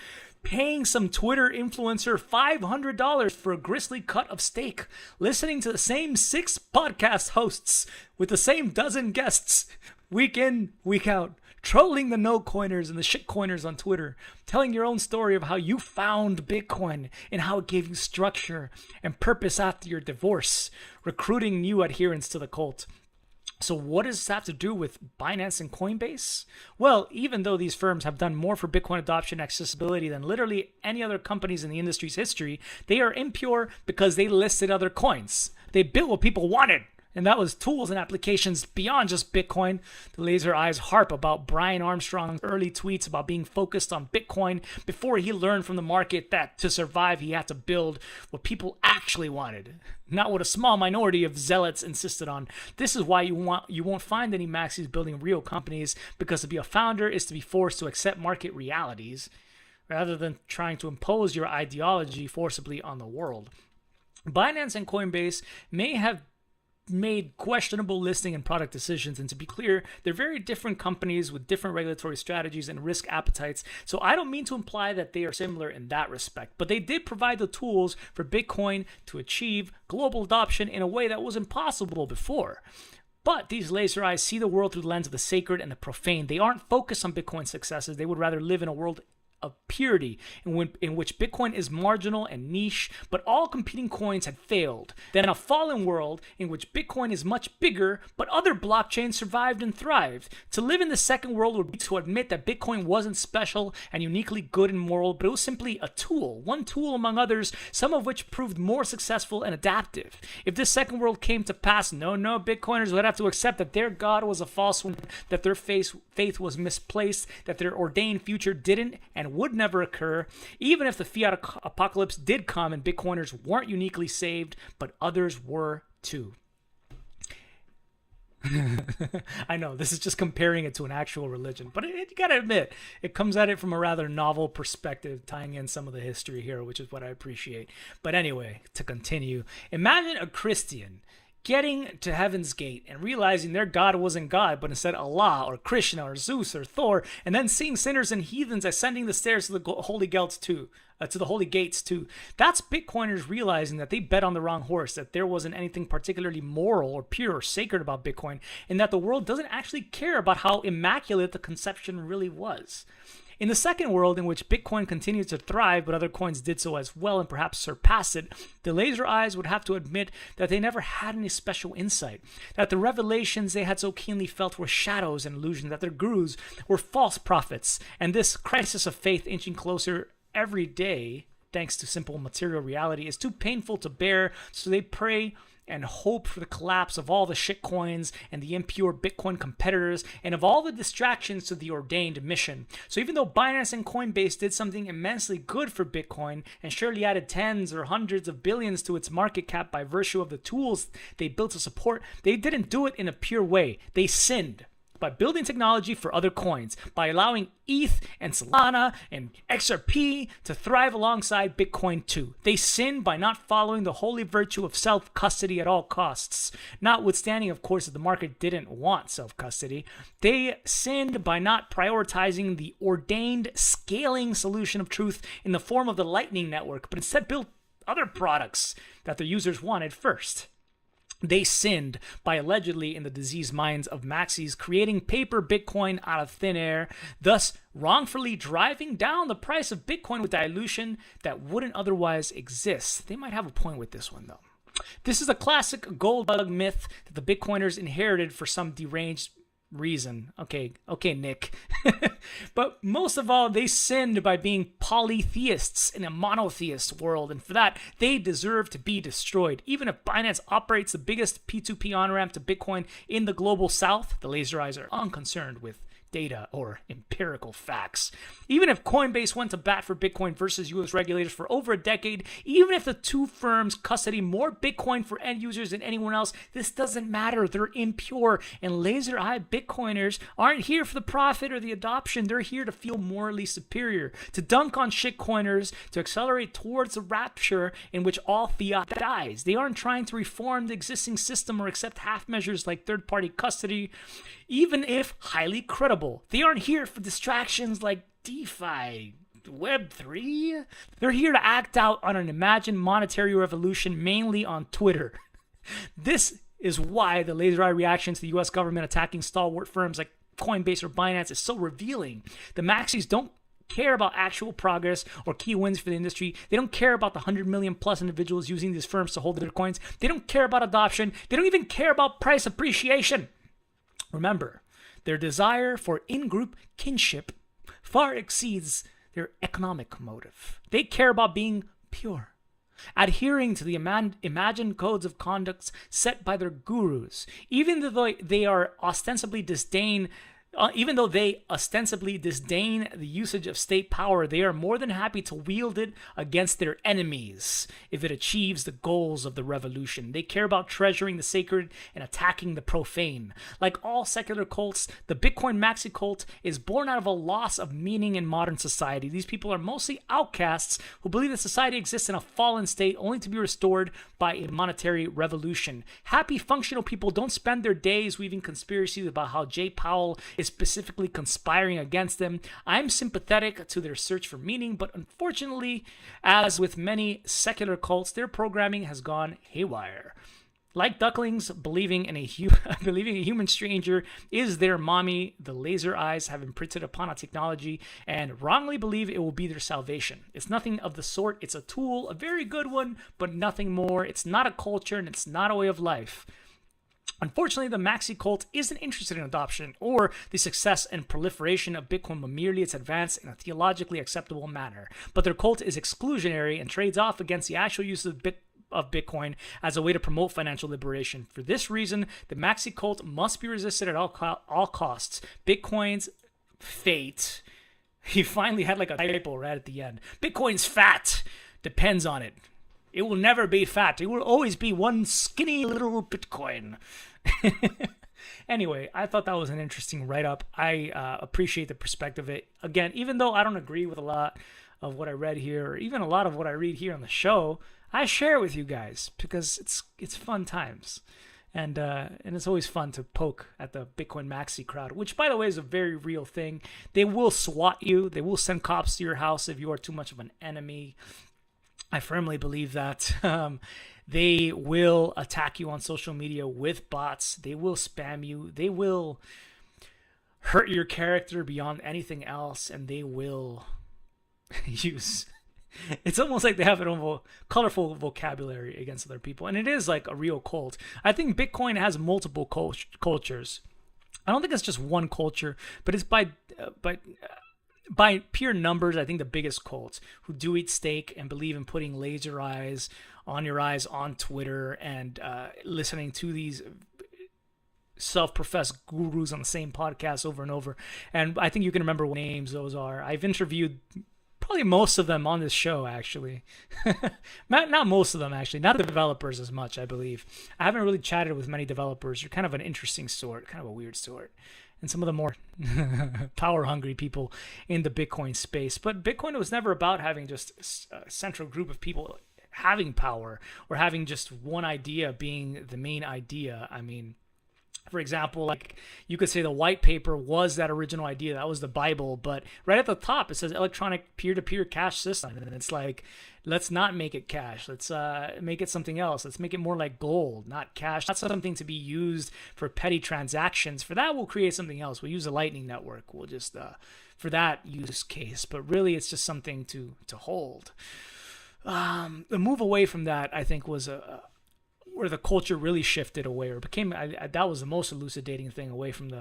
Paying some Twitter influencer $500 for a grisly cut of steak, listening to the same 6 podcast hosts with the same dozen guests, week in, week out, trolling the no-coiners and the shit-coiners on Twitter, telling your own story of how you found Bitcoin and how it gave you structure and purpose after your divorce, recruiting new adherents to the cult. So what does this have to do with Binance and Coinbase? Well, even though these firms have done more for Bitcoin adoption and accessibility than literally any other companies in the industry's history, they are impure because they listed other coins. They built what people wanted. And that was tools and applications beyond just Bitcoin. The laser eyes harp about Brian Armstrong's early tweets about being focused on Bitcoin before he learned from the market that to survive, he had to build what people actually wanted, not what a small minority of zealots insisted on. This is why you won't find any maxis building real companies, because to be a founder is to be forced to accept market realities rather than trying to impose your ideology forcibly on the world. Binance and Coinbase may have made questionable listing and product decisions, and to be clear, they're very different companies with different regulatory strategies and risk appetites, so I don't mean to imply that they are similar in that respect, but they did provide the tools for Bitcoin to achieve global adoption in a way that was impossible before. But these laser eyes see the world through the lens of the sacred and the profane. They aren't focused on Bitcoin's successes. They would rather live in a world of purity in which Bitcoin is marginal and niche, but all competing coins had failed, than a fallen world in which Bitcoin is much bigger, but other blockchains survived and thrived. To live in the second world would be to admit that Bitcoin wasn't special and uniquely good and moral, but it was simply a tool, one tool among others, some of which proved more successful and adaptive. If this second world came to pass, no Bitcoiners would have to accept that their God was a false one, that their faith was misplaced, that their ordained future didn't and would never occur, even if the fiat apocalypse did come and Bitcoiners weren't uniquely saved, but others were too. I know, this is just comparing it to an actual religion, but you gotta admit, it comes at it from a rather novel perspective, tying in some of the history here, which is what I appreciate. But anyway, to continue, imagine a Christian getting to Heaven's Gate and realizing their God wasn't God, but instead Allah or Krishna or Zeus or Thor, and then seeing sinners and heathens ascending the stairs to the holy gates too. That's Bitcoiners realizing that they bet on the wrong horse, that there wasn't anything particularly moral or pure or sacred about Bitcoin, and that the world doesn't actually care about how immaculate the conception really was. In the second world, in which Bitcoin continued to thrive, but other coins did so as well and perhaps surpassed it, the laser eyes would have to admit that they never had any special insight, that the revelations they had so keenly felt were shadows and illusions, that their gurus were false prophets, and this crisis of faith inching closer every day thanks to simple material reality, is too painful to bear, so they pray and hope for the collapse of all the shitcoins and the impure Bitcoin competitors and of all the distractions to the ordained mission. So even though Binance and Coinbase did something immensely good for Bitcoin and surely added tens or hundreds of billions to its market cap by virtue of the tools they built to support, they didn't do it in a pure way. They sinned by building technology for other coins, by allowing ETH and Solana and XRP to thrive alongside Bitcoin too. They sinned by not following the holy virtue of self-custody at all costs, notwithstanding, of course, that the market didn't want self-custody. They sinned by not prioritizing the ordained scaling solution of truth in the form of the Lightning Network, but instead built other products that their users wanted first. They sinned by allegedly, in the diseased minds of maxis, creating paper Bitcoin out of thin air, thus wrongfully driving down the price of Bitcoin with dilution that wouldn't otherwise exist. They might have a point with this one, though. This is a classic gold bug myth that the Bitcoiners inherited for some deranged reason. Okay, Nick. But most of all, they sinned by being polytheists in a monotheist world, and for that, they deserve to be destroyed. Even if Binance operates the biggest P2P on-ramp to Bitcoin in the global south, the laser eyes are unconcerned with data or empirical facts. Even if Coinbase went to bat for Bitcoin versus US regulators for over a decade, even if the two firms custody more Bitcoin for end users than anyone else, this doesn't matter. They're impure, and laser eye Bitcoiners aren't here for the profit or the adoption. They're here to feel morally superior, to dunk on shitcoiners, to accelerate towards the rapture in which all fiat dies. They aren't trying to reform the existing system or accept half measures like third-party custody, even if highly credible. They aren't here for distractions like DeFi, Web3. They're here to act out on an imagined monetary revolution, mainly on Twitter. This is why the laser eye reaction to the US government attacking stalwart firms like Coinbase or Binance is so revealing. The maxis don't care about actual progress or key wins for the industry. They don't care about the 100 million plus individuals using these firms to hold their coins. They don't care about adoption. They don't even care about price appreciation. Remember, their desire for in-group kinship far exceeds their economic motive. They care about being pure, adhering to the imagined codes of conduct set by their gurus, even though they ostensibly disdain the usage of state power. They are more than happy to wield it against their enemies if it achieves the goals of the revolution. They care about treasuring the sacred and attacking the profane. Like all secular cults, the Bitcoin maxi cult is born out of a loss of meaning in modern society. These people are mostly outcasts who believe that society exists in a fallen state only to be restored by a monetary revolution. Happy, functional people don't spend their days weaving conspiracies about how Jay Powell is specifically conspiring against them. I'm sympathetic to their search for meaning, but unfortunately, as with many secular cults, their programming has gone haywire. Like ducklings, believing a human stranger is their mommy, the laser eyes have imprinted upon a technology and wrongly believe it will be their salvation. It's nothing of the sort. It's a tool, a very good one, but nothing more. It's not a culture and it's not a way of life. Unfortunately, the maxi cult isn't interested in adoption or the success and proliferation of Bitcoin, but merely its advance in a theologically acceptable manner. But their cult is exclusionary and trades off against the actual use of Bitcoin as a way to promote financial liberation. For this reason, the maxi cult must be resisted at all costs. Bitcoin's fate, he finally had like a typo right at the end. Bitcoin's fat depends on it. It will never be fat. It will always be one skinny little Bitcoin. Anyway, I thought that was an interesting write-up. I appreciate the perspective of it. Again, even though I don't agree with a lot of what I read here, or even a lot of what I read here on the show, I share it with you guys because it's fun times. And it's always fun to poke at the Bitcoin maxi crowd, which, by the way, is a very real thing. They will SWAT you. They will send cops to your house if you are too much of an enemy. I firmly believe that. They will attack you on social media with bots. They will spam you. They will hurt your character beyond anything else, and they will use... It's almost like they have their own colorful vocabulary against other people, and it is like a real cult. I think Bitcoin has multiple cultures. I don't think it's just one culture, but it's by pure numbers, I think the biggest cults who do eat steak and believe in putting laser eyes on your eyes on Twitter and listening to these self-professed gurus on the same podcast over and over. And I think you can remember what names those are. I've interviewed probably most of them on this show, actually. Not most of them, actually. Not the developers as much, I believe. I haven't really chatted with many developers. You're kind of an interesting sort, kind of a weird sort. And some of the more power-hungry people in the Bitcoin space. But Bitcoin was never about having just a central group of people having power or having just one idea being the main idea. I mean, for example, like you could say the white paper was that original idea. That was the Bible. But right at the top, it says electronic peer-to-peer cash system. And it's like, let's not make it cash. Let's make it something else. Let's make it more like gold, not cash. Not something to be used for petty transactions. For that, we'll create something else. We'll use a Lightning Network. We'll just, for that use case. But really, it's just something to hold. The move away from that, I think, was where the culture really shifted away or became, that was the most elucidating thing away from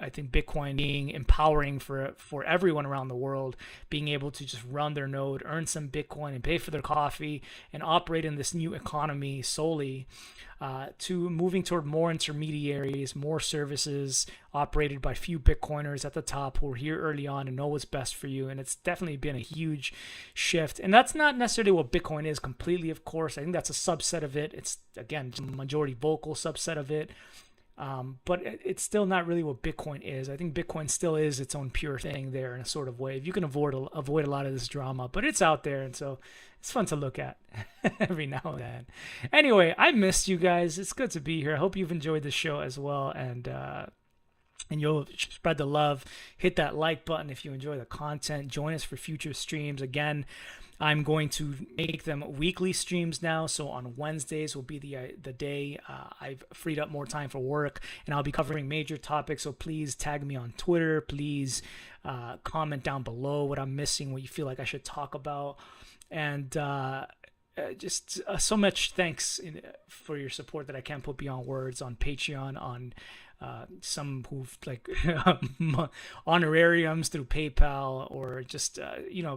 I think Bitcoin being empowering for everyone around the world, being able to just run their node, earn some Bitcoin and pay for their coffee and operate in this new economy solely, to moving toward more intermediaries, more services operated by few Bitcoiners at the top who are here early on and know what's best for you. And it's definitely been a huge shift. And that's not necessarily what Bitcoin is completely, of course. I think that's a subset of it. It's, again, a majority vocal subset of it. But it's still not really what Bitcoin is. I think Bitcoin still is its own pure thing there in a sort of way. You can avoid a lot of this drama, but it's out there, and so it's fun to look at every now and then. Anyway, I missed you guys. It's good to be here. I hope you've enjoyed the show as well, and you'll spread the love. Hit that like button if you enjoy the content. Join us for future streams. Again, I'm going to make them weekly streams now. So on Wednesdays will be the day I've freed up more time for work, and I'll be covering major topics. So please tag me on Twitter. Please comment down below what I'm missing, what you feel like I should talk about. And just so much thanks for your support that I can't put beyond words on Patreon, on some who've like honorariums through PayPal, or just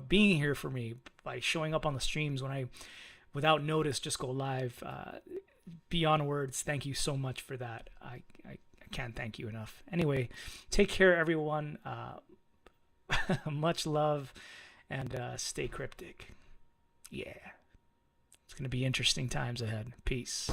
being here for me by showing up on the streams when I without notice just go live. Beyond words, thank you so much for that. I can't thank you enough. Anyway, take care everyone. Much love, and stay cryptic. Yeah, it's gonna be interesting times ahead. Peace.